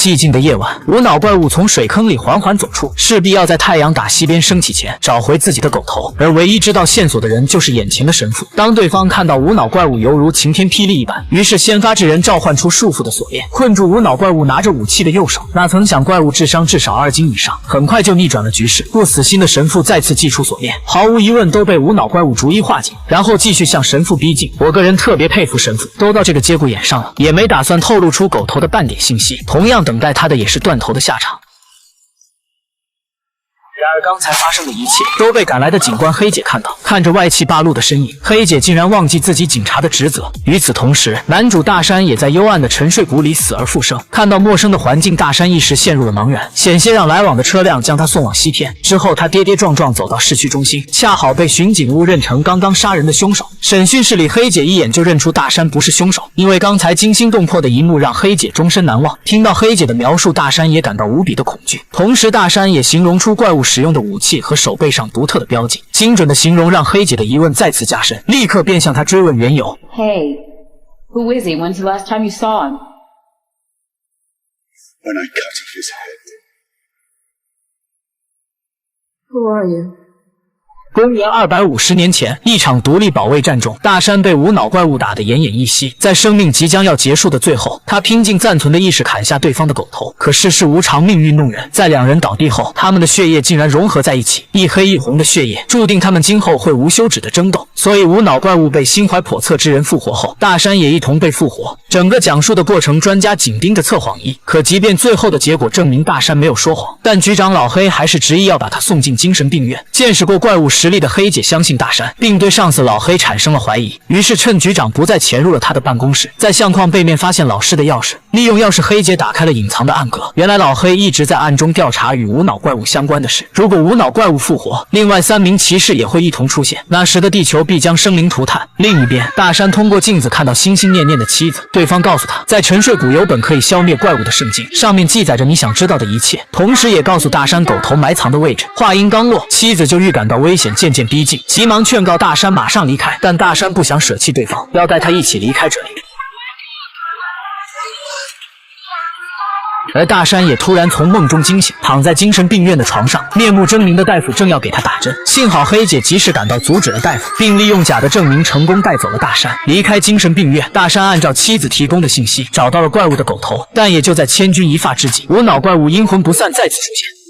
寂静的夜晚，无脑怪物从水坑里缓缓走出，势必要在太阳打西边升起前找回自己的狗头，而唯一知道线索的人就是眼前的神父。当对方看到无脑怪物犹如晴天霹雳一般，于是先发制人，召唤出束缚的锁链，困住无脑怪物拿着武器的右手。哪曾想怪物智商至少2斤以上，很快就逆转了局势。不死心的神父再次祭出锁链，毫无疑问都被无脑怪物逐一化解，然后继续向神父逼近。我个人特别佩服神父，都到这个节骨眼上了，也没打算透露出狗头的半点信息，同样等待他的也是断头的下场。然而刚才发生的一切都被赶来的警官黑姐看到，看着外气八路的身影，黑姐竟然忘记自己警察的职责。与此同时，男主大山也在幽暗的沉睡谷里死而复生。看到陌生的环境，大山一时陷入了茫然，险些让来往的车辆将他送往西天。之后他跌跌撞撞走到市区中心，恰好被巡警误认成刚刚杀人的凶手。审讯室里，黑姐一眼就认出大山不是凶手，因为刚才惊心动魄的一幕让黑姐终身难忘。听到黑姐的描述，大山也感到无比的恐惧，同时大山也形容出怪物使用的武器和手背上独特的标记，精准的形容让黑姐的疑问再次加深，立刻便向他追问缘由。 Hey, who is he? When's the last time you saw him? When I cut off his head. Who are you? 公元250年前，一场独立保卫战中，大山被无脑怪物打得奄奄一息。在生命即将要结束的最后，他拼尽暂存的意识砍下对方的狗头。可世事无常，命运弄人，在两人倒地后，他们的血液竟然融合在一起，一黑一红的血液，注定他们今后会无休止的争斗。所以无脑怪物被心怀叵测之人复活后，大山也一同被复活。整个讲述的过程，专家紧盯着测谎仪。可即便最后的结果证明大山没有说谎，但局长老黑还是执意要把他送进精神病院。见识过怪物实力的黑姐相信大山，并对上司老黑产生了怀疑，于是趁局长不在潜入了他的办公室，在相框背面发现老师的钥匙，利用钥匙黑姐打开了隐藏的暗格。原来老黑一直在暗中调查与无脑怪物相关的事，如果无脑怪物复活，另外3名骑士也会一同出现，那时的地球必将生灵涂炭。另一边，大山通过镜子看到心心念念的妻子，对方告诉他，在沉睡谷有本可以消灭怪物的圣经，上面记载着你想知道的一切，同时也告诉大山狗头埋藏的位置。话音刚落，妻子就预感到危险渐渐逼近，急忙劝告大山马上离开，但大山不想舍弃对方，要带他一起离开这里。而大山也突然从梦中惊醒，躺在精神病院的床上，面目狰狞的大夫正要给他打针，幸好黑姐及时赶到阻止了大夫，并利用假的证明成功带走了大山。离开精神病院，大山按照妻子提供的信息找到了怪物的狗头，但也就在千钧一发之际，无脑怪物阴魂不散再次出现。